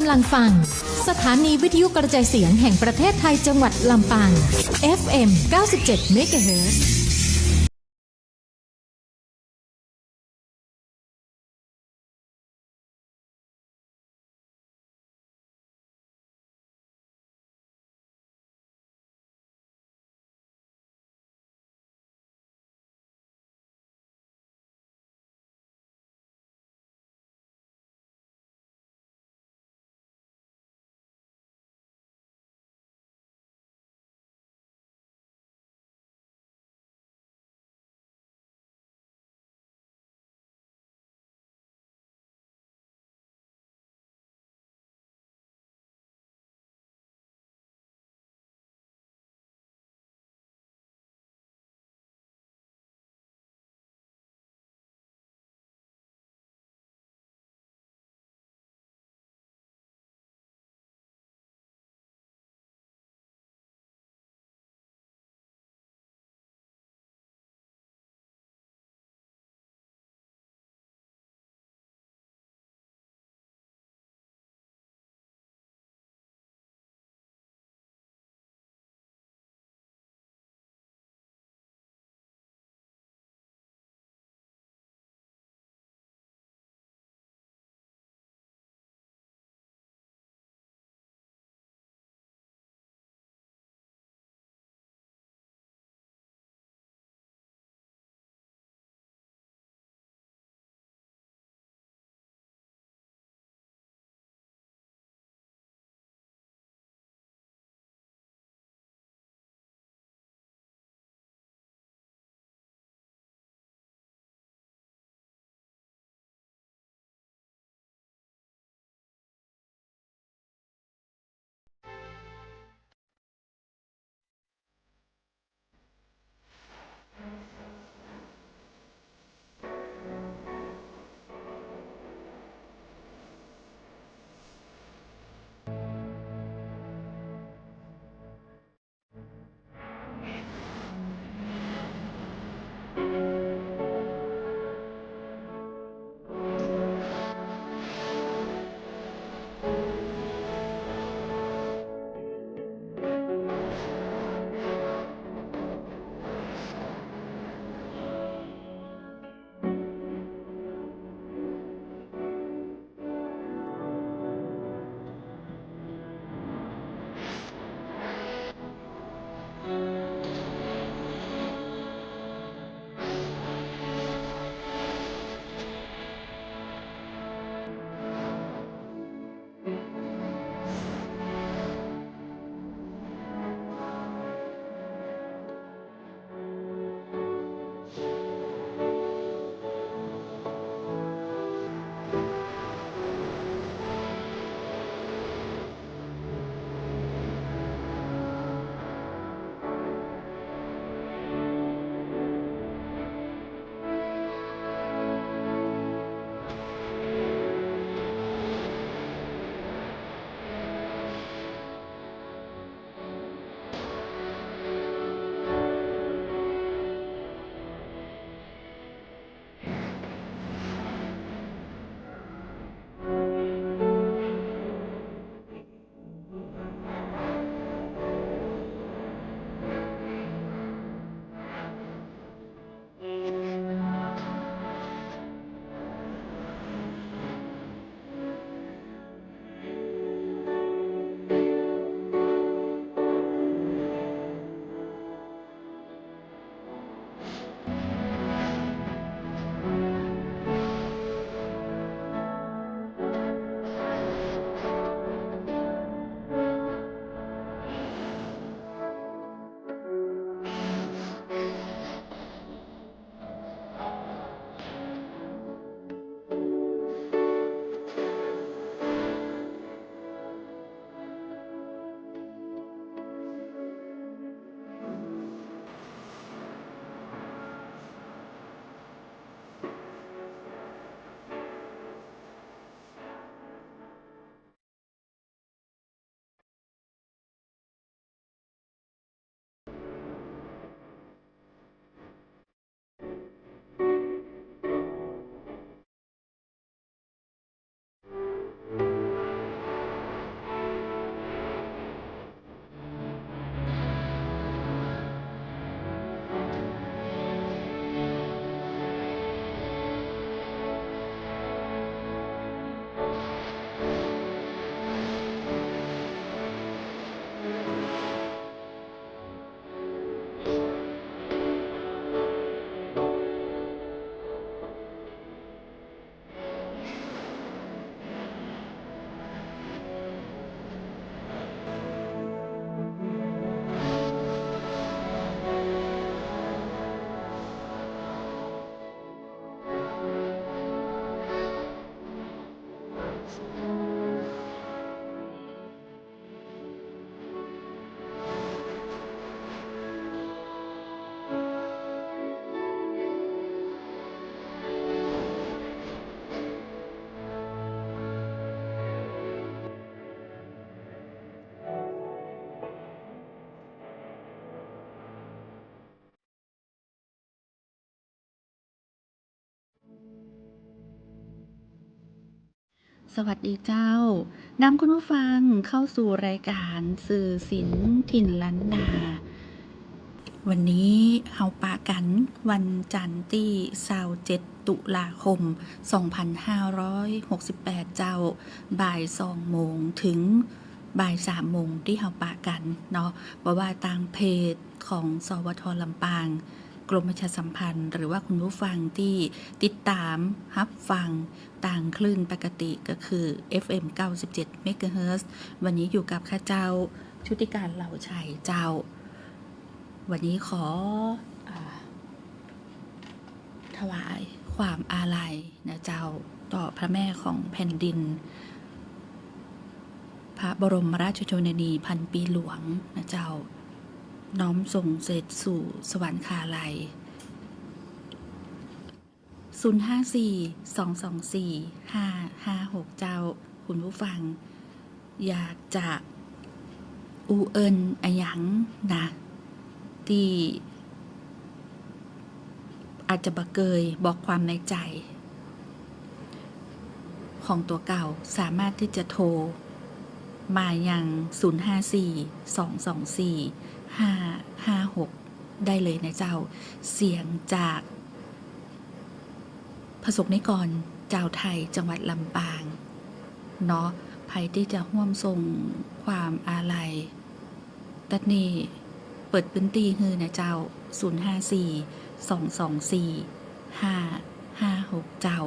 กำลังฟังสถานีวิทยุกระจายเสียงแห่งประเทศไทยจังหวัดลำปาง FM 97 MHz สวัสดีเจ้านำคุณผู้ฟังเข้าสู่รายการสื่อศิลป์ถิ่นล้านนา วันนี้เฮาปะกันวันจันทร์ที่27ตุลาคม 2568 เจ้าบ่าย2 โมงถึงบ่าย3 โมงที่เฮาปะกันเนาะว่าทางเพจของสวท.ลำปางกรมประชาสัมพันธ์หรือว่าคุณผู้ฟังที่ติดตามรับฟังต่างคลื่นปกติก็คือ FM 97 เมกะเฮิรตซ์วันนี้อยู่กับข้าเจ้าชุติการเหล่าชัยเจ้าวันนี้ขอถวายความอาลัยนะเจ้าต่อพระแม่ของแผ่นดินพระบรมราชชนนีพันปีหลวงนะเจ้าน้อมส่งเสด็จสู่สวรรคาลัย054-224-556 เจ้าคุณผู้ฟังอยากจะอูเอิญอะหยังนะที่อาจจะบะเกยบอกความในใจของตัวเก่าสามารถที่จะโทรมายัง054-224-556ได้เลยนะเจ้าเสียงจากประสบนิกรเจ้าไทยจังหวัดลำปางเนาะใครที่จะร่วมส่งความอาลัยตัดนี้เปิดพื้นที่ฮือนะเจ้า054-224-556 เจ้า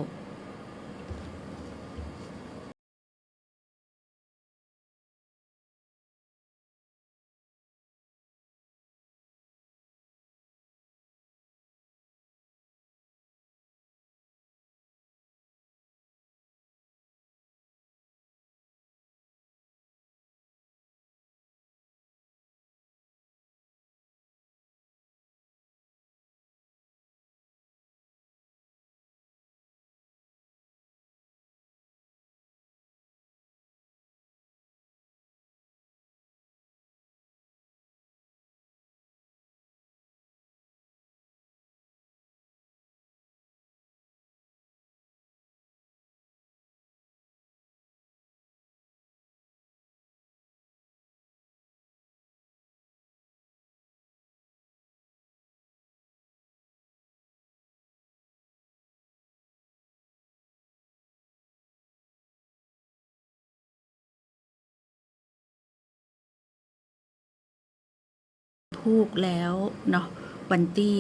พูกแล้วเนาะวันที่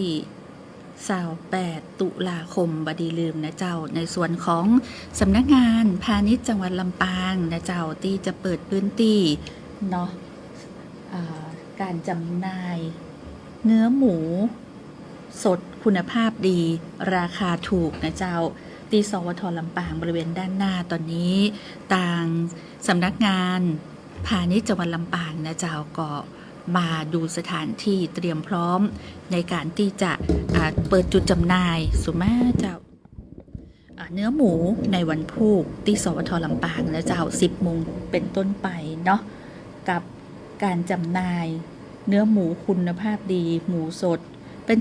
28ตุลาคมบดีลืมนะเจ้าในส่วนของสำนักงานพาณิชย์จังหวัดลำปางนะเจ้าที่จะเปิดพื้นที่เนาะการจำหน่ายเนื้อหมูสดคุณภาพดีราคาถูกนะเจ้าที่สวท.ลำปางบริเวณด้านหน้าตอนนี้ต่างสำนักงานพาณิชย์จังหวัดลำปางนะเจ้าก็มาดูสถานที่เตรียมพร้อมในการที่จะเปิดจุดจำหน่ายสุมาเจ้าเนื้อหมูในวันพุธที่สวท.ลำปางนะเจ้า10 โมงเป็นต้นไปเนาะกับการจำหน่ายเนื้อหมูคุณภาพดีหมูสดเป็น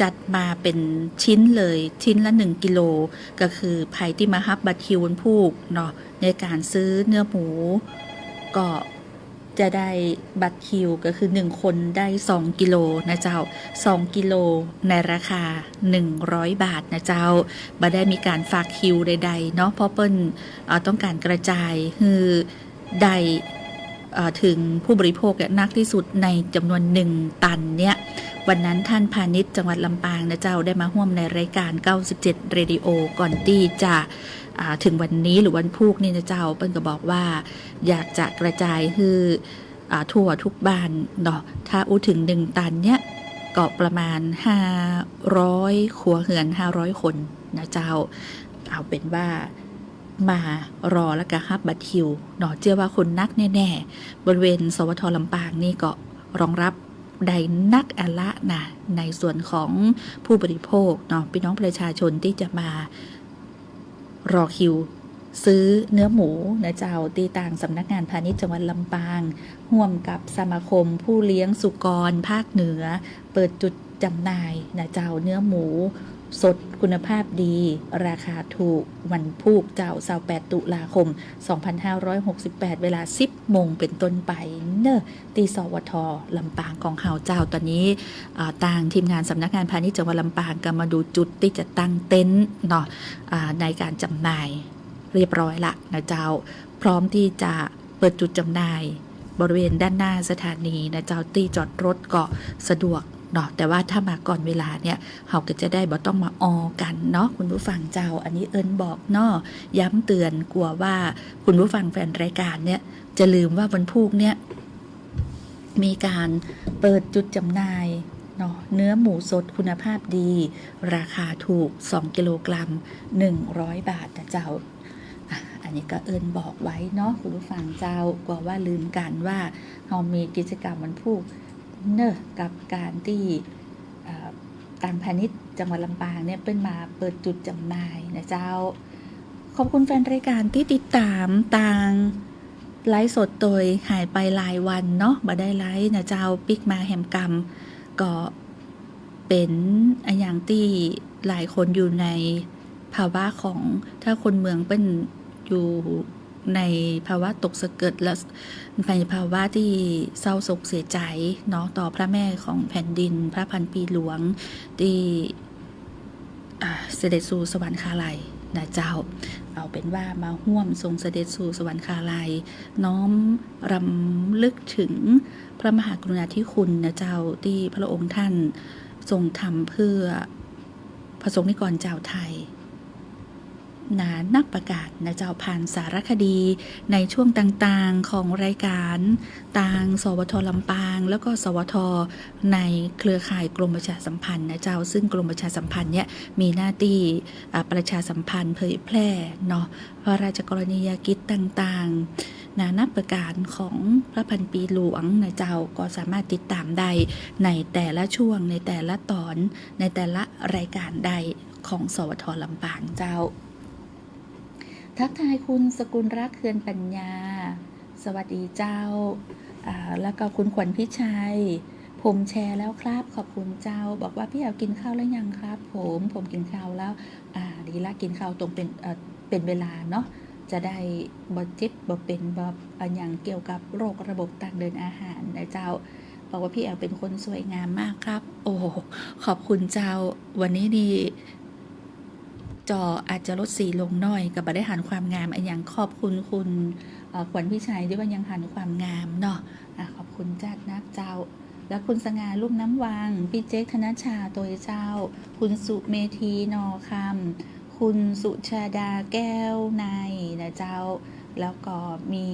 จัดมาเป็นชิ้นเลยชิ้นละ1 กิโลก็คือใครที่มาฮับบัตรคิววันพุธเนาะในการซื้อเนื้อหมูก็จะได้บัตรคิวก็คือ1 คนได้2 กิโลนะเจ้า2 กิโลในราคา100 บาทนะเจ้าบ่ได้มีการฝากคิวใดๆเนาะเพราะเปิ้นต้องการกระจายคือได้ถึงผู้บริโภคนักที่สุดในจำนวน1 ตันเนี่ยวันนั้นท่านพาณิชย์จังหวัดลำปางนะเจ้าได้มาร่วมในรายการ97เรดิโอก่อนที่จะถึงวันนี้หรือวันพุธนี่นะเจ้าเปิ้นก็บอกว่าอยากจะกระจายคือทั่วทุกบ้านเนาะถ้าถึง1 ตันเนี่ยก็ประมาณ500 ครัวเรือน500 คนนะเจ้าเอาเป็นว่ามารอแล้วก็ฮับบัตรคิวเนาะเชื่อว่าคนนักแน่ๆบริเวณสวท.ลำปางนี่ก็รองรับได้นักอะละนะในส่วนของผู้บริโภคเนาะพี่น้องประชาชนที่จะมารอคิวซื้อเนื้อหมูนะเจ้าตีต่างสำนักงานพาณิชย์จังหวัดลำปางร่วมกับสมาคมผู้เลี้ยงสุกรภาคเหนือเปิดจุดจำหน่ายนะเจ้าเนื้อหมู สดคุณภาพดีราคาถูกวันพุธเจ้า28ตุลาคม2568เวลา 10 โมงเป็นต้นไปเนอะตีสวทลำปางของเฮาเจ้าตอนนี้ต่างทีมงานสำนักงานพาณิชย์จังหวัดลำปางก็มาดูจุดที่จะตั้งเต็นท์เนาะในการจำหน่ายเรียบร้อยละนะเจ้าพร้อมที่จะเปิดจุดจำหน่ายบริเวณด้านหน้าสถานีนะเจ้าที่จอดรถก็สะดวกเนาะแต่ว่าถ้ามาก่อนเวลาเนี่ยเราก็จะได้บ่ต้องมาออกันเนาะคุณผู้ฟังเจ้าอันนี้เอิญบอกเนาะย้ำเตือนกลัวว่าคุณผู้ฟังแฟนรายการเนี่ยจะลืมว่าวันพุธเนี่ยมีการเปิดจุดจำหน่ายเนาะเนื้อหมูสดคุณภาพดีราคาถูก2กิโลกรัม100 บาทนะเจ้าอันนี้ก็เอิญบอกไว้เนาะคุณผู้ฟังเจ้ากลัวว่าลืมกันว่าเรามีกิจกรรมวันพุธเนอะกับการที่การพาณิชย์จังหวัดลำปางเนี่ยเป็นมาเปิดจุดจำหน่ายนะเจ้าขอบคุณแฟนรายการที่ติดตามทางไลฟ์สดโดยหายไปหลายวันเนาะบ่ได้ไลฟ์นะเจ้าปิกมาแหมกรรมก็เป็นอันอย่างที่หลายคนอยู่ในภาวะของถ้าคนเมืองเป็นอยู่ในภาวะตกสะเกิดและในภาวะที่เศร้าโศกเสียใจเนาะต่อพระแม่ของแผ่นดินพระพันปีหลวงที่เสด็จสู่สวรรคาลัยนะเจ้าเอาเป็นว่ามาห่วมทรงเสด็จสู่สวรรคาลัยน้อมรำลึกถึงพระมหากรุณาธิคุณนะเจ้าที่พระองค์ท่านทรงทำเพื่อพระสงฆ์นิกรเจ้าไทยนักประกาศนะเจ้าผ่านสารคดีในช่วงต่างๆของรายการต่างสวทลำปางแล้วก็สวทในเครือข่ายกรมประชาสัมพันธ์นะเจ้าซึ่งกรมประชาสัมพันธ์เนี่ยมีหน้าที่ประชาสัมพันธ์เผยแพร่เนาะพระราชกรณียกิจต่างๆนับประกาศของพระพันปีหลวงนะเจ้าก็สามารถติดตามได้ในแต่ละช่วงในแต่ละตอนในแต่ละรายการใดของสวทลำปางเจ้าทักทายคุณสกุลรักเคือนปัญญาสวัสดีเจ้าแล้วก็คุณขวัญพิชัยผมแชร์แล้วครับขอบคุณเจ้าบอกว่าพี่เอากินข้าวแล้วยังครับผมกินข้าวแล้วดีละกินข้าวตรงเป็นเวลาเนาะจะได้บ่เจ็บบ่เป็นบ่อย่างเกี่ยวกับโรคระบบทางเดินอาหารนะเจ้าบอกว่าพี่แอลเป็นคนสวยงามมากครับโอ้ขอบคุณเจ้าวันนี้ดีจออาจจะลดสีลงหน่อยกับบริหารความงามอย่างขอบคุณคุณขวัญพิชัยที่ว่ายังหันความงามเนาะขอบคุณจัดนักเจ้าแล้วคุณสง่าลุ่มน้ำวังพี่เจ๊กธนชาตัวเจ้าคุณสุเมธีนอคำคุณสุชาดาแก้วในนะเจ้าแล้วก็มี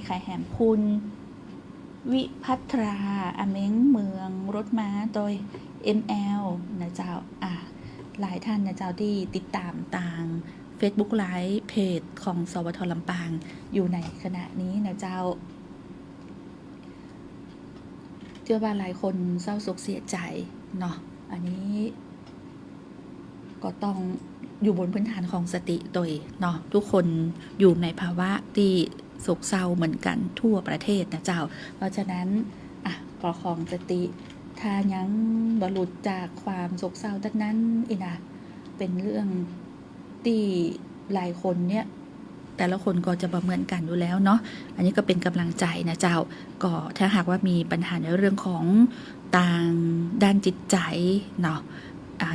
ใครแหมคุณวิพัทราอเม้งเมืองรถม้าโดย ML นะเจ้าหลายท่านนะเจ้าที่ติดตามทาง Facebook Live เพจของสวทลำปางอยู่ในขณะนี้นะเจ้าเชื่อว่าหลายคนเศร้าโศกเสียใจเนาะอันนี้ก็ต้องอยู่บนพื้นฐานของสติโดยเนาะทุกคนอยู่ในภาวะที่โศกเศร้าเหมือนกันทั่วประเทศนะเจ้าเพราะฉะนั้นประคองสติถ้ายังบรรลุจากความโศกเศร้าดังนั้นเป็นเรื่องที่หลายคนเนี่ยแต่ละคนก็จะประเมินกันอยู่แล้วเนาะอันนี้ก็เป็นกำลังใจนะเจ้าก็ถ้าหากว่ามีปัญหาในเรื่องของต่างด้านจิตใจเนาะ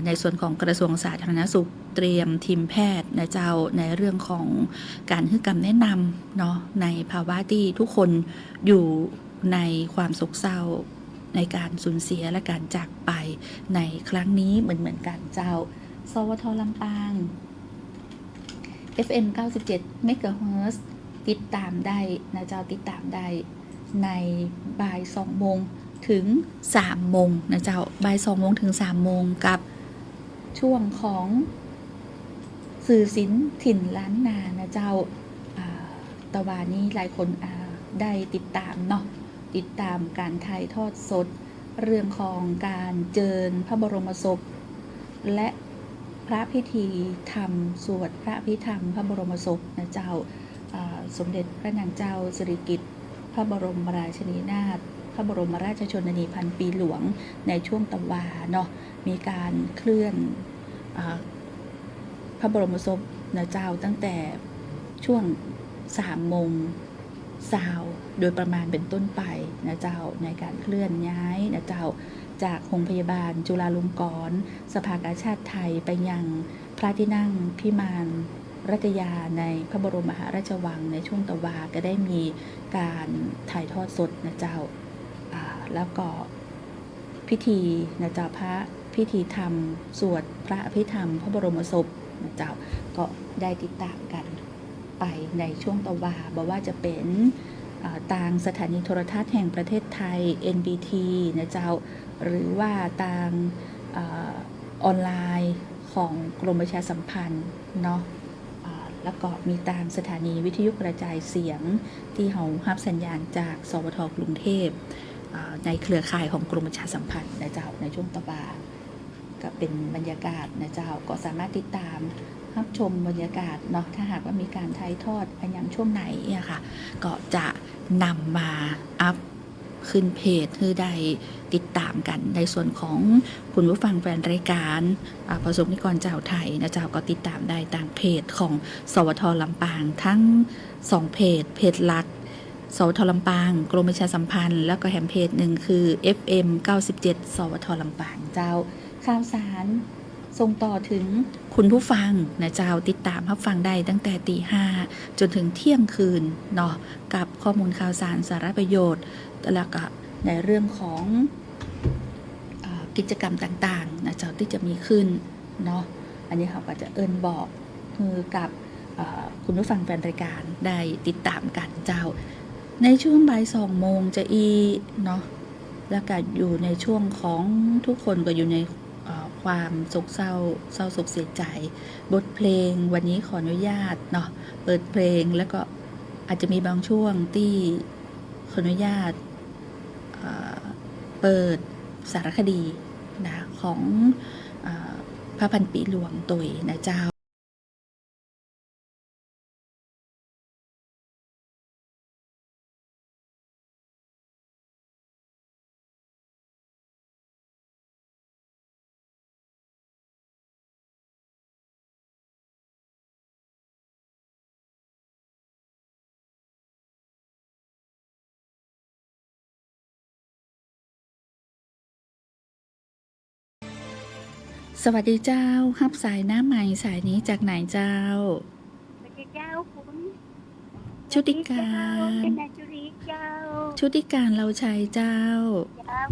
ในส่วนของกระทรวงสาธารณสุขเตรียมทีมแพทย์นะเจ้าในเรื่องของการให้คำแนะนำเนาะในภาวะที่ทุกคนอยู่ในความโศกเศร้าในการสูญเสียและการจากไปในครั้งนี้เหมือนกันเจ้าสวทลำปาง FM 97 MHz ติดตามได้นะเจ้าติดตามได้ในบ่าย 2 โมงถึง 3 โมงนะเจ้าบ่าย 2 โมงถึง 3 โมงกับช่วงของสื่อศิลป์ถิ่นล้านนานะเจ้าตะวันนี้หลายคนได้ติดตามเนาะติดตามการถ่ายทอดสดเรื่องของการเจิญพระบรมศพและพระพิธีธรรมสวดพระพิธรรมพระบรมศพนะเจ้าสมเด็จพระนางเจ้าสิริกิติ์พระบรมราชินีนาถ พระบรมราชชนนีพันปีหลวงในช่วงตะวาเนาะมีการเคลื่อนพระบรมศพนะเจ้าตั้งแต่ช่วง3 โมงเช้าโดยประมาณเป็นต้นไปนะเจ้าในการเคลื่อนย้ายนะเจ้าจากโรงพยาบาลจุฬาลงกรณ์สภากาชาติไทยไปยังพระที่นั่งพิมานรัตยาในพระบรมมหาราชวังในช่วงตะวาก็ได้มีการถ่ายทอดสดนะเจ้าแล้วก็พิธีนะเจ้าพระพิธีธรรมสวดพระอภิธรรมพระบรมศพนะเจ้าก็ได้ติดตามกันไปในช่วงตะวาบอกว่าจะเป็นทางสถานีโทรทัศน์แห่งประเทศไทย NBT นะเจ้าหรือว่าทางออนไลน์ของกรมประชาสัมพันธ์เนาะแล้วก็มีตามสถานีวิทยุกระจายเสียงที่เขารับสัญญาณจากสวทกรุงเทพในเครือข่ายของกรมประชาสัมพันธ์นะเจ้าในช่วงตะวาก็เป็นบรรยากาศนะเจ้าก็สามารถติดตามรับชมบรรยากาศเนาะถ้าหากว่ามีการถ่ายทอดอันยังช่วงไหนเนี่ยค่ะก็จะนำมาอัพขึ้นเพจเพื่อได้ติดตามกันในส่วนของคุณผู้ฟังแฟนรายการประสบนิกรเจ้าไทยนะเจ้าก็ติดตามได้ทางเพจของสวทลำปางทั้ง2เพจหลักสวทลำปางกรมประชาสัมพันธ์แล้วก็แฮมเพจหนึ่งคือ FM 97 สวทลำปางเจ้าข่าวสารส่งต่อถึงคุณผู้ฟังนะเจ้าติดตามรับฟังได้ตั้งแต่ตี 5จนถึงเที่ยงคืนเนาะกับข้อมูลข่าวสารสาระประโยชน์แล้วก็ในเรื่องของกิจกรรมต่างๆนะเจ้าที่จะมีขึ้นเนาะอันนี้เขาก็จะบอกคือกับคุณผู้ฟังแฟนรายการได้ติดตามกันเจ้าในช่วงบ่าย 2 โมงจะเนาะแล้วก็อยู่ในช่วงของทุกคนก็อยู่ในความโศกเศร้าโศกเสียใจบทเพลงวันนี้ขออนุญาตเนาะเปิดเพลงแล้วก็อาจจะมีบางช่วงที่ขออนุญาตเปิดสารคดีนะของพระพันปีหลวงตุยนะเจ้าสวัสดีเจ้ารับสายหน้าใหม่สายนี้จากไหนเจ้าสวัสดีเจ้าคุณชุติการเป็นนายจุรีเจ้าชุติการเราชัยเจ้า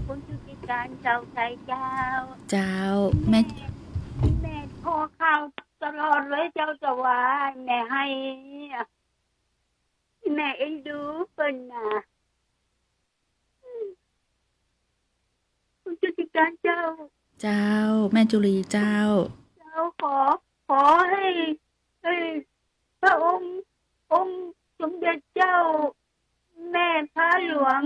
คุณชุติการเจ้าใจเจ้าแม่พอข่าวตลอดเลยเจ้าจะว่าแม่ให้แม่เอ็นดูเป็นนะคุณชุติการเจ้าแม่จุลีเจ้าขอให้พระองค์สมเด็จเจ้าแม่พระหลวง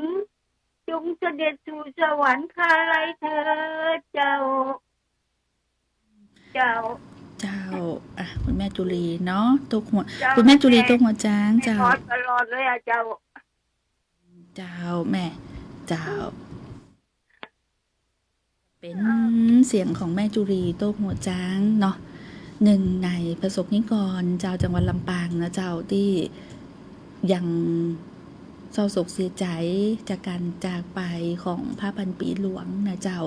จงเสด็จสู่สวรรคาลัยเถิดเจ้าคุณแม่จุลีเนาะตุกหัวคุณแม่จุลีตุกหัวจ้างเจ้าตลอดเลยเจ้าแม่เป็นเสียงของแม่จุรีโต๊ะหัวจ้างเนาะหนึ่งในประสบนิกรเจ้าจังหวัดลำปางนะเจ้าที่ยังเศร้าโศกเสียใจจากการจากไปของพระพันปีหลวงนะเจ้า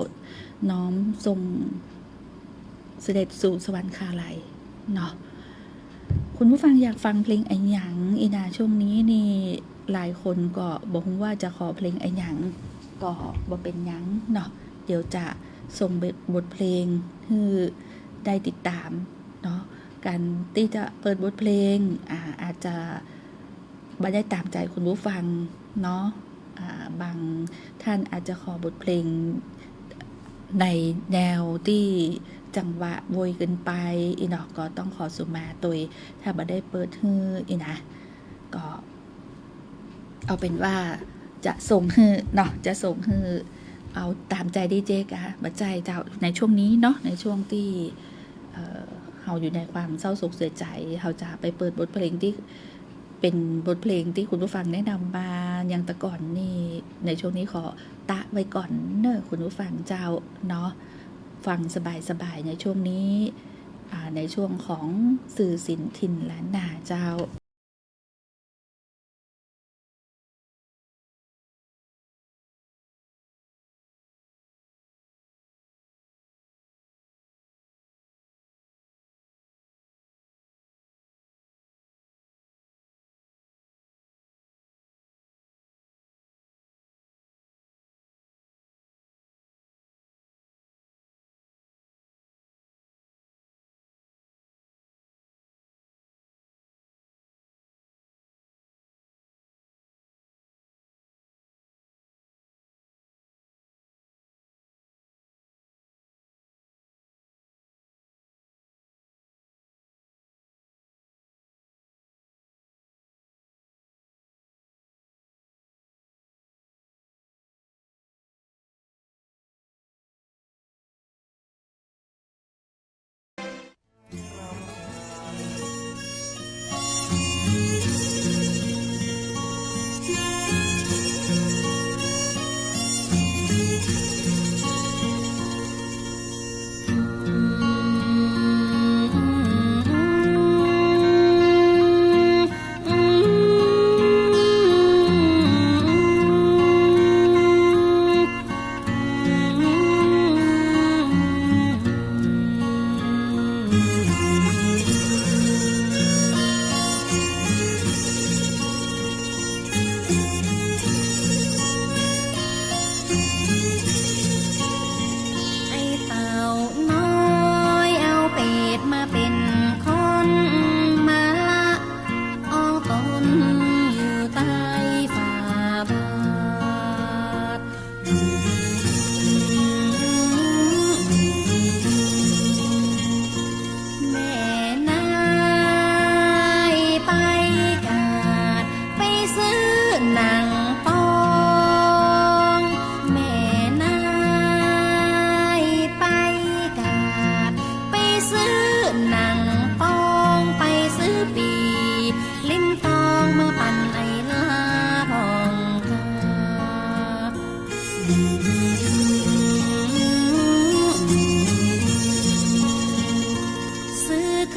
น้อมทรงเสด็จสู่สวรรคาลัยเนาะคุณผู้ฟังอยากฟังเพลงไอ้หยังอีนาช่วงนี้นี่หลายคนก็บอกว่าจะขอเพลงไอ้หยังก็บ่เป็นหยังเนาะเดี๋ยวจะส่งบทเพลงให้ได้ติดตามเนาะการที่จะเปิดบทเพลงอาจจะไม่ได้ตามใจคุณผู้ฟังเนาะบางท่านอาจจะขอบทเพลงในแนวที่จังหวะโวยเกินไปอีเนาะก็ต้องขอสุมาตัวถ้าไม่ได้เปิดให้อีนะก็เอาเป็นว่าจะส่งให้เนาะจะส่งให้เอาตามใจดีเจกะบัดใจเจ้าในช่วงนี้เนาะในช่วงที่เราอยู่ในความเศร้าโศกเสียใจเราจะไปเปิดบทเพลงที่ เป็นบทเพลงที่คุณผู้ฟังแนะนำมาอย่างแต่ก่อนนี่ในช่วงนี้ขอตะไว้ก่อนเนอะคุณผู้ฟังเจ้าเนาะฟังสบายๆในช่วงนี้ในช่วงของสื่อสินถิ่นล้านนาเจ้า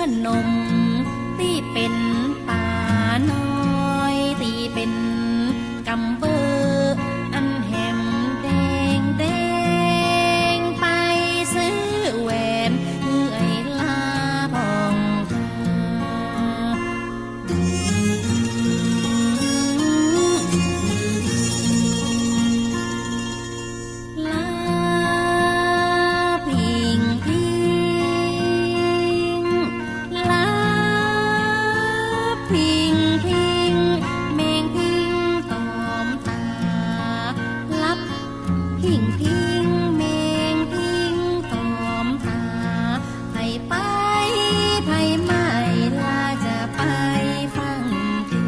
ขนมที่เป็นป่าน้อยที่เป็นกำเบอร์อันแหมแดงแดงไปซื้อแหวนเอื้อยลาพองลาพิงพิงลาพิงพิงแมงพิงตอมตาลับพิงพิงแมงพิงตอมตาให้ไปให้ไม่ลาจะไปฟังคื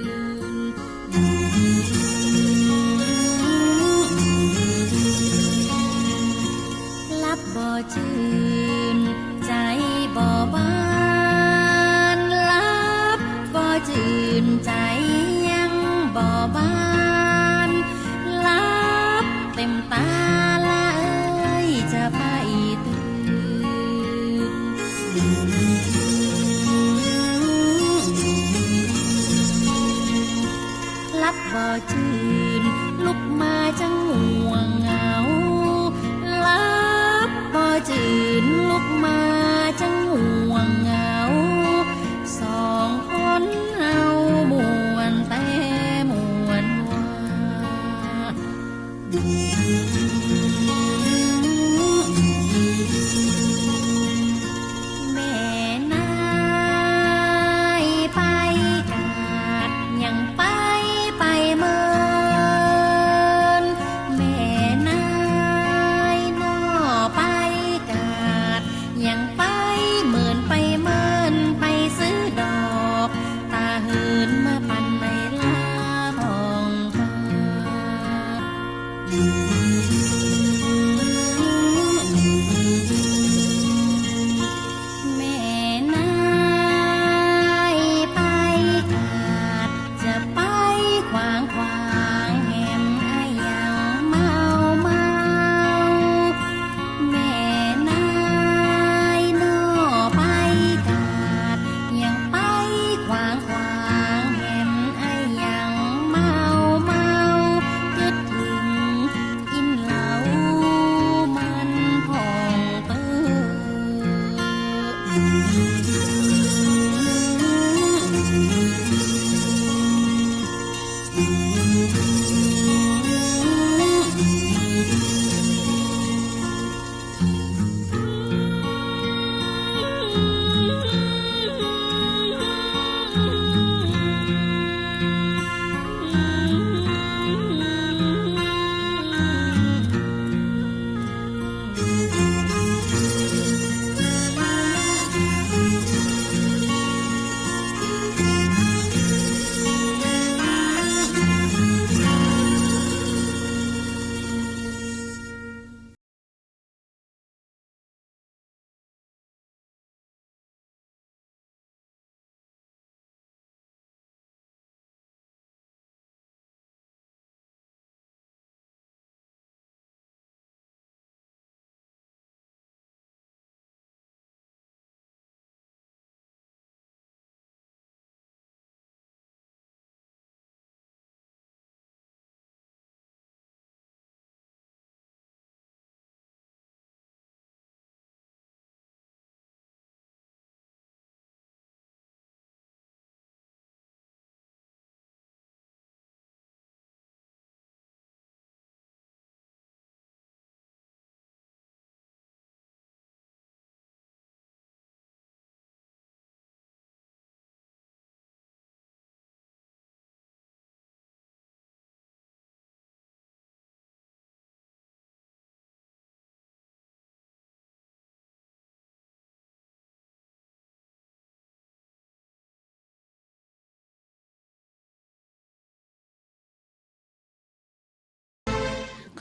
นลับบ่จืนใจบ่หวานลับบ่จืนใจยังบ่บานลับเต็มตาละเอ้ยจะไปตื่นลับบ่จืนลุกมาจังห่วงเหงาลับบ่จืนลุกมาจังห่วงเหงาสองคนเฮามวนแต่มวนว่าแม่นายไปกาดยังไปเมินแม่นายนอไปกาดยัง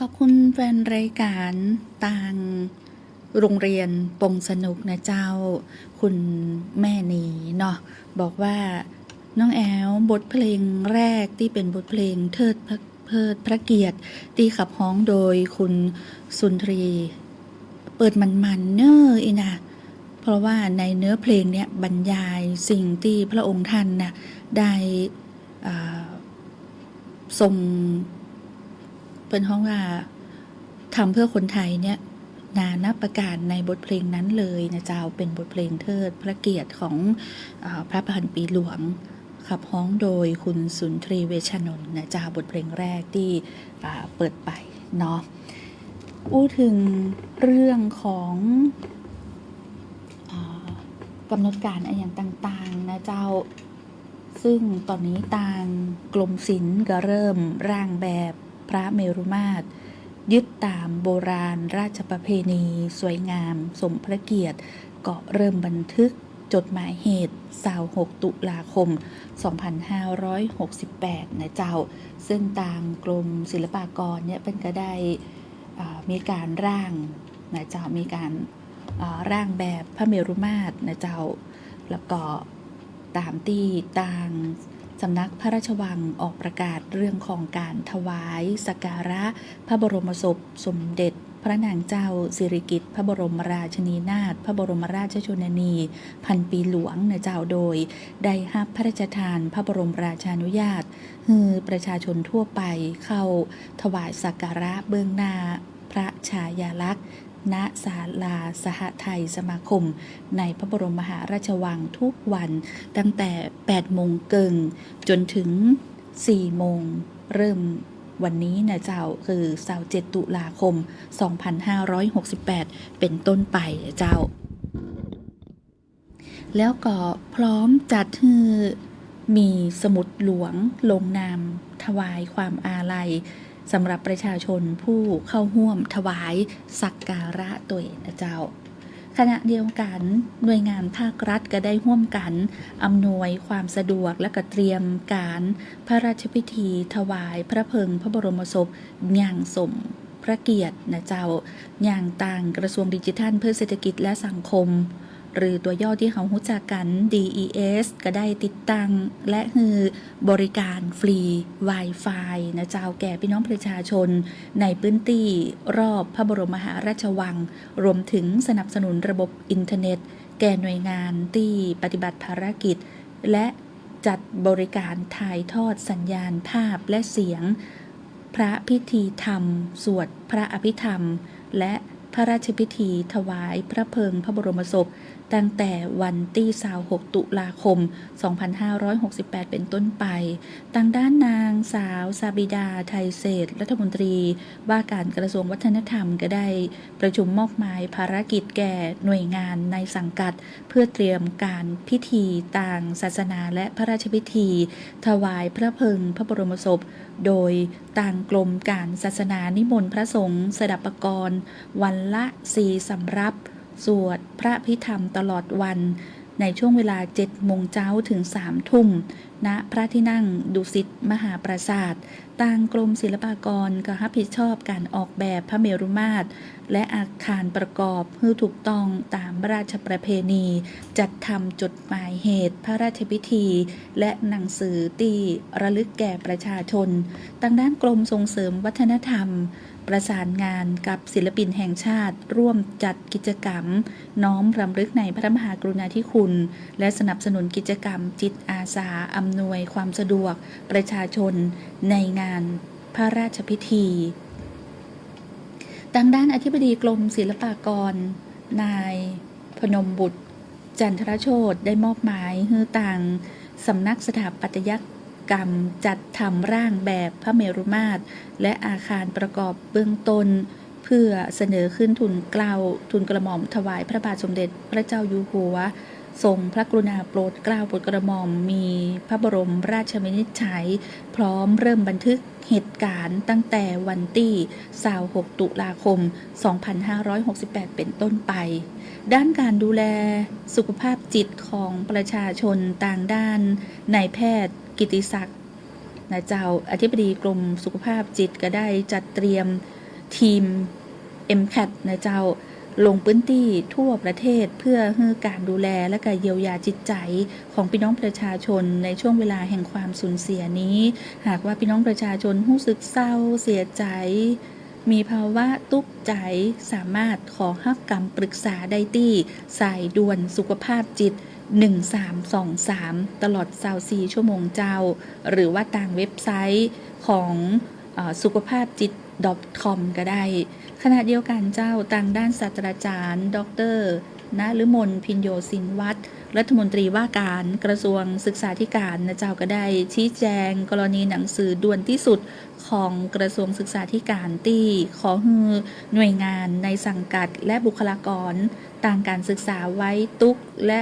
ขอบคุณแฟนรายการต่างโรงเรียนปงสนุกนะเจ้าคุณแม่นีเนาะบอกว่าน้องแอลบทเพลงแรกที่เป็นบทเพลงเทิดพระเกียรติที่ขับร้องโดยคุณสุนทรีเปิดมันเนอร์อีนะเพราะว่าในเนื้อเพลงเนี่ยบรรยายสิ่งที่พระองค์ท่านนะได้ทรงเป็นห้องว่าทำเพื่อคนไทยเนี่ยนานับประการในบทเพลงนั้นเลยนะเจ้าเป็นบทเพลงเทิดพระเกียรติของพระพันปีหลวงขับร้องโดยคุณสุนทรีเวชนนท์นะเจ้าบทเพลงแรกที่เปิดไปเนาะพูดถึงเรื่องของกำหนดการอย่างต่างๆนะเจ้าซึ่งตอนนี้ทางกรมศิลป์ก็เริ่มร่างแบบพระเมรุมาตรยึดตามโบราณราชประเพณีสวยงามสมพระเกียรติก็เริ่มบันทึกจดหมายเหตุ26ตุลาคม2568นะเจ้าซึ่งทางกรมศิลปากรเนี่ยเป็นก็ได้มีการร่างนะเจ้ามีการร่างแบบพระเมรุมาตรนะเจ้าแล้วก็ตามที่ต่างสำนักพระราชวังออกประกาศเรื่องของการถวายสักการะพระบรมศพสมเด็จพระนางเจ้าสิริกิติ์พระบรมราชินีนาถพระบรมราชชนนีพันปีหลวงนะเจ้าโดยได้รับพระราชทานพระบรมราชานุญาตให้ประชาชนทั่วไปเข้าถวายสักการะเบื้องหน้าพระฉายาลักษณ์ณศาลาสหไทยสมาคมในพระบรมมหาราชวังทุกวันตั้งแต่ 8 โมงเกิงจนถึง 4 โมงเริ่มวันนี้นะเจ้าคือ27ตุลาคม 2568 เป็นต้นไปเจ้าแล้วก็พร้อมจัดให้มีสมุดหลวงลงนามถวายความอาลัยสำหรับประชาชนผู้เข้าร่วมถวายสักการะตัวเองนะเจ้าขณะเดียวกันหน่วยงานภาครัฐก็ได้ร่วมกันอำนวยความสะดวกและก็เตรียมการพระราชพิธีถวายพระเพลิงพระบรมศพอย่างสมพระเกียรตินะเจ้าอย่างต่างกระทรวงดิจิทัลเพื่อเศรษฐกิจและสังคมหรือตัวย่อที่เขารู้จักกัน DES ก็ได้ติดตั้งและคือบริการฟรี Wi-Fi นะเจ้าแก่พี่น้องประชาชนในพื้นที่รอบพระบรมมหาราชวังรวมถึงสนับสนุนระบบอินเทอร์เน็ตแก่หน่วยงานที่ปฏิบัติภารกิจและจัดบริการถ่ายทอดสัญญาณภาพและเสียงพระพิธีธรรมสวดพระอภิธรรมและพระราชพิธีถวายพระเพลิงพระบรมศพตั้งแต่วันที่26ตุลาคม 2568 เป็นต้นไปทางด้านนางสาวซาบิดาไทยเศรษฐ์รัฐมนตรีว่าการกระทรวงวัฒนธรรมก็ได้ประชุมมอบหมายภารกิจแก่หน่วยงานในสังกัดเพื่อเตรียมการพิธีต่างศาสนาและพระราชพิธีถวายพระเพลิงพระบรมศพโดยต่างกรมการศาสนานิมนต์พระสงฆ์สดับปกรณ์วันละ4 สำรับสวดพระพิธรรมตลอดวันในช่วงเวลา 7 โมงเช้าถึง 3 ทุ่มณพระที่นั่งดุสิตมหาปราสาทต่างกรมศิลปากรก็รับผิดชอบการออกแบบพระเมรุมาตรและอาคารประกอบให้ถูกต้องตามราชประเพณีจัดทำจดหมายเหตุพระราชพิธีและหนังสือตีระลึกแก่ประชาชนทางด้านกรมส่งเสริมวัฒนธรรมประสานงานกับศิลปินแห่งชาติร่วมจัดกิจกรรมน้อมรำลึกในพระมหากรุณาธิคุณและสนับสนุนกิจกรรมจิตอาสาอำนวยความสะดวกประชาชนในงานพระราชพิธีทางด้านอธิบดีกรมศิลปากรนายพนมบุตรจันทรโชติได้มอบหมายให้ต่างสำนักสถาปัตยกรรมจัดทำร่างแบบพระเมรุมาตรและอาคารประกอบเบื้องต้นเพื่อเสนอขึ้นทุนเกล้าทุนกระหม่อมถวายพระบาทสมเด็จพระเจ้าอยู่หัวทรงพระกรุณาโปรดเกล้าโปรดกระหม่อมมีพระบรมราชวินิจฉัยพร้อมเริ่มบันทึกเหตุการณ์ตั้งแต่วันที่26ตุลาคม 2568 เป็นต้นไปด้านการดูแลสุขภาพจิตของประชาชนต่างด้านนายแพทย์กิติศักดิ์นะเจ้าอธิบดีกรมสุขภาพจิตก็ได้จัดเตรียม ทีม MCAT นะเจ้าลงพื้นที่ทั่วประเทศเพื่อให้การดูแลและการเยียวยาจิตใจของพี่น้องประชาชนในช่วงเวลาแห่งความสูญเสียนี้ หากว่าพี่น้องประชาชนรู้สึกเศร้าเสียใจ มีภาวะตุกใจสามารถขอรับคำปรึกษาได้ที่สายด่วนสุขภาพจิต 1323 ตลอด24ชั่วโมงเจ้า หรือว่าทางเว็บไซต์ของสุขภาพจิต .com ก็ได้ ขณะเดียวกันเจ้าทางด้านศาสตราจารย์ ดร.ณฤมลพินโยสินวัฒน์รัฐมนตรีว่าการกระทรวงศึกษาธิการนะเจ้าก็ได้ชี้แจงกรณีหนังสือด่วนที่สุดของกระทรวงศึกษาธิการที่ขอให้หน่วยงานในสังกัดและบุคลากรต่างการศึกษาไว้ตุกและ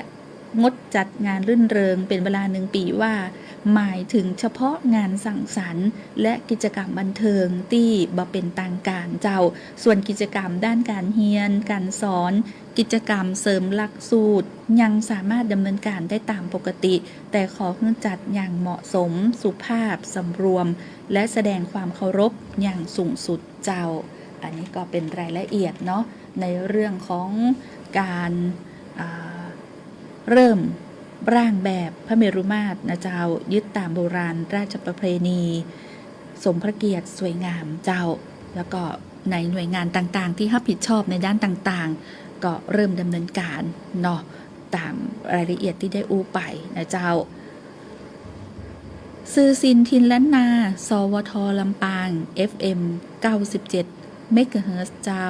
งดจัดงานรื่นเริงเป็นเวลา1 ปีว่าหมายถึงเฉพาะงานสังสรรค์และกิจกรรมบันเทิงที่บ่เป็นทางการเจ้าส่วนกิจกรรมด้านการเรียนการสอนกิจกรรมเสริมหลักสูตรยังสามารถดำเนินการได้ตามปกติแต่ขอให้จัดอย่างเหมาะสมสุภาพสำรวมและแสดงความเคารพอย่างสูงสุดเจ้าอันนี้ก็เป็นรายละเอียดเนาะในเรื่องของการเริ่มร่างแบบพระเมรุมาตรนะเจ้ายึดตามโบราณราชประเพณีสมพระเกียรติสวยงามเจ้าแล้วก็ในหน่วยงานต่างๆที่รับผิดชอบในด้านต่างๆก็เริ่มดำเนินการเนาะตามรายละเอียดที่ได้อู้ไปนะเจ้าสื่อสินทินล้านนาสวทลำปาง FM 97 เมกะเฮิรตซ์เจ้า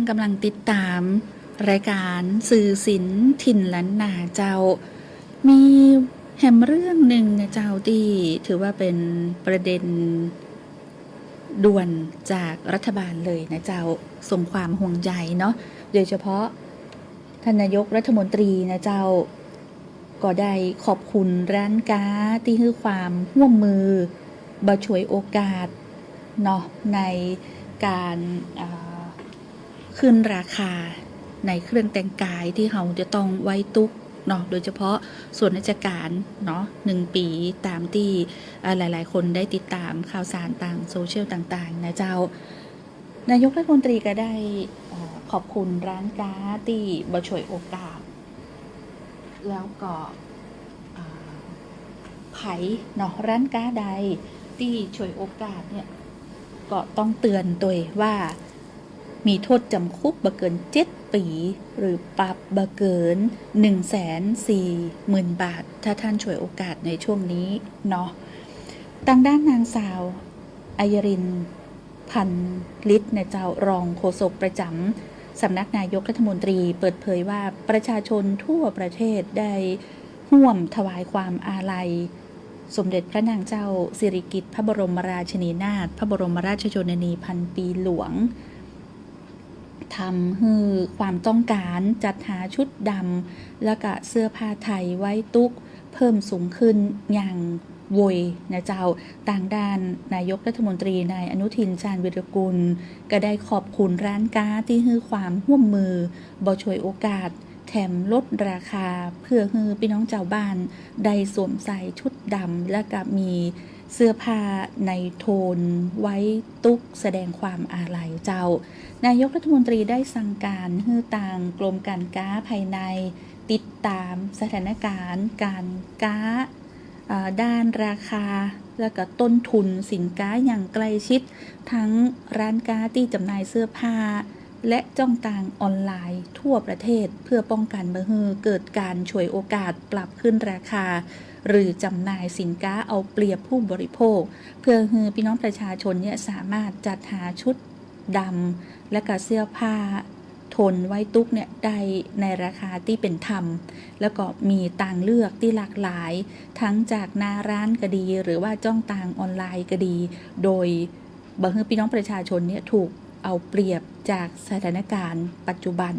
กำลังติดตามรายการสื่อศิลป์ถิ่นล้านนาเจ้ามีแหมเรื่องหนึ่งนะเจ้าที่ถือว่าเป็นประเด็นด่วนจากรัฐบาลเลยนะเจ้าส่งความห่วงใยเนาะโดยเฉพาะท่านนายกรัฐมนตรีนะเจ้าก็ได้ขอบคุณร้านค้าที่ให้ความร่วมมือบ่ช่วยโอกาสเนาะในการขึ้นราคาในเครื่องแต่งกายที่เขาจะต้องไว้ตุกเนาะโดยเฉพาะส่วนราชการเนาะ1 ปีตามที่หลายๆคนได้ติดตามข่าวสารต่างโซเชียลต่างๆนะเจ้านายกรัฐมนตรีก็ได้ขอบคุณร้านค้าที่บ่ช่วยโอกาสแล้วก็ไผเนาะร้านค้าใดที่ช่วยโอกาสเนี่ยก็ต้องเตือนตัวเองว่ามีโทษจำคุกบ่เกิน7 ปีหรือปรับบ่เกิน 140,000 บาทถ้าท่านช่วยโอกาสในช่วงนี้เนาะทางด้านนางสาวอัยรินพันฤทธิ์เนี่ยเจ้ารองโฆษกประจำสำนักนายกรัฐมนตรีเปิดเผยว่าประชาชนทั่วประเทศได้ร่วมถวายความอาลัยสมเด็จพระนางเจ้าสิริกิติ์พระบรมราชินีนาถพระบรมราชชนนีพันปีหลวงทำให้ความต้องการจัดหาชุดดำและก็เสื้อผ้าไทยไว้ตุกเพิ่มสูงขึ้นอย่างโวยนะเจ้าต่างด้านนายกรัฐมนตรีนายอนุทินชาญวิรากูลก็ได้ขอบคุณร้านค้าที่ให้ความร่วมมือบ่ช่วยโอกาสแถมลดราคาเพื่อให้พี่น้องชาวบ้านได้สวมใส่ชุดดำและก็มีเสื้อผ้าในโทนไว้ตุกแสดงความอาลัยเจ้านายกรัฐมนตรีได้สั่งการให้ต่างกรมการค้าภายในติดตามสถานการณ์การค้าด้านราคาและก็ต้นทุนสินค้าอย่างใกล้ชิดทั้งร้านค้าที่จำหน่ายเสื้อผ้าและจ้องต่างออนไลน์ทั่วประเทศเพื่อป้องกันบ่ให้เกิดการฉวยโอกาสปรับขึ้นราคาหรือจำหน่ายสินค้าเอาเปรียบผู้บริโภคเพื่อให้พี่น้องประชาชนเนี่ยสามารถจัดหาชุดดำและก็เสื้อผ้าทนไว้ตุกเนี่ยได้ในราคาที่เป็นธรรมแล้วก็มีต่างเลือกที่หลากหลายทั้งจากหน้าร้านก็ดีหรือว่าจ้องต่างออนไลน์ก็ดีโดยบ่ให้พี่น้องประชาชนเนี่ยถูกเอาเปรียบจากสถานการณ์ปัจจุบัน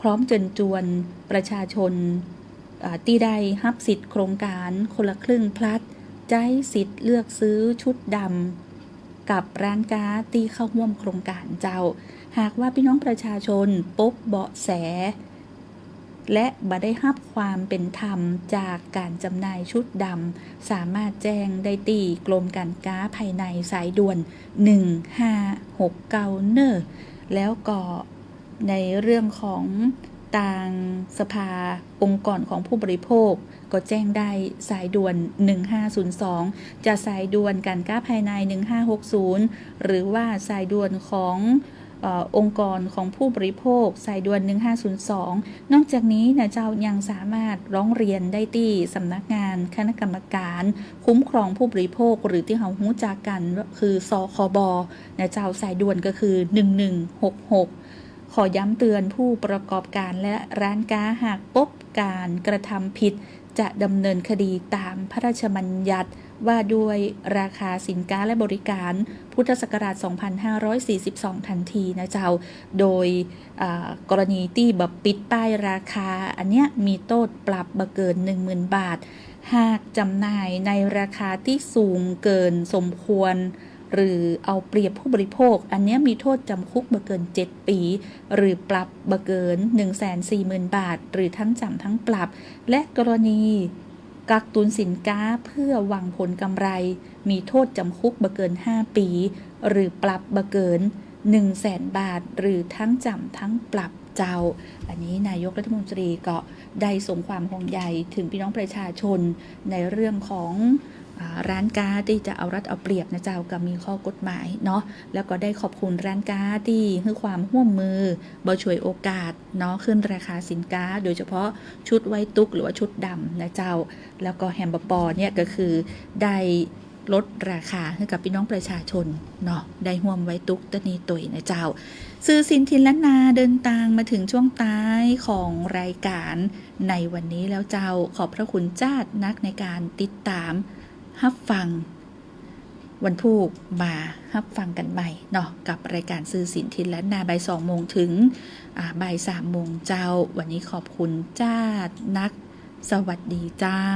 พร้อมเชิญชวนประชาชนที่ได้รับสิทธิ์โครงการคนละครึ่งพลัดใจสิทธิ์เลือกซื้อชุดดำกับร้านค้าที่เข้าร่วมโครงการเจ้าหากว่าพี่น้องประชาชนพบเบาะแสและบ่ได้รับความเป็นธรรมจากการจำหน่ายชุดดำสามารถแจ้งได้ที่กรมการค้าภายในสายด่วน1569เนอแล้วก็ในเรื่องของต่างสภาองค์กรของผู้บริโภคก็แจ้งได้สายด่วน1502จะสายด่วนการค้าภายใน1560หรือว่าสายด่วนขององค์กรของผู้บริโภคสายด่วน1502นอกจากนี้นะเจ้ายังสามารถร้องเรียนได้ที่สำนักงานคณะกรรมการคุ้มครองผู้บริโภคหรือที่เรารู้จักกันคือสคบนะเจ้าสายด่วนก็คือ1166ขอย้ำเตือนผู้ประกอบการและร้านค้าหากพบการกระทำผิดจะดำเนินคดีตามพระราชบัญญัติว่าด้วยราคาสินค้าและบริการพุทธศักราช2542ทันทีนะเจ้าโดยกรณีที่แบบปิดป้ายราคาอันเนี้ยมีโทษปรับบ่เกิน 10,000 บาทหากจำหน่ายในราคาที่สูงเกินสมควรหรือเอาเปรียบผู้บริโภคอันนี้มีโทษจำคุกบ่เกิน7 ปีหรือปรับบ่เกิน 140,000 บาทหรือทั้งจำทั้งปรับและกรณีกักตุนสินค้าเพื่อหวังผลกำไรมีโทษจำคุกบ่เกิน5 ปีหรือปรับบ่เกิน 100,000 บาทหรือทั้งจำทั้งปรับเจ้าอันนี้นายกรัฐมนตรีก็ได้ส่งความห่วงใยถึงพี่น้องประชาชนในเรื่องของร้านค้าที่จะเอารัดเอาเปรียบนะเจ้าก็มีข้อกฎหมายเนาะแล้วก็ได้ขอบคุณร้านค้าที่ให้ความร่วมมือบ่ช่วยโอกาสเนาะขึ้นราคาสินค้าโดยเฉพาะชุดไว้ตุกหรือว่าชุดดำนะเจ้าแล้วก็แฮมเบอร์ปอเนี่ยก็คือได้ ลดราคาให้กับพี่น้องประชาชนเนาะได้ห่วมไว้ตุกตะนีตุยนะเจ้าสื่อสินทินล้านนาเดินทางมาถึงช่วงท้ายของรายการในวันนี้แล้วเจ้าขอบพระคุณเจ้านักในการติดตามรับฟังวันพุธมารับฟังกันใหม่เนาะกับรายการสื่อสินทินล้านนาบ่าย2 โมงถึงบ่าย 3 โมงเจ้าวันนี้ขอบคุณเจ้านักสวัสดีเจ้า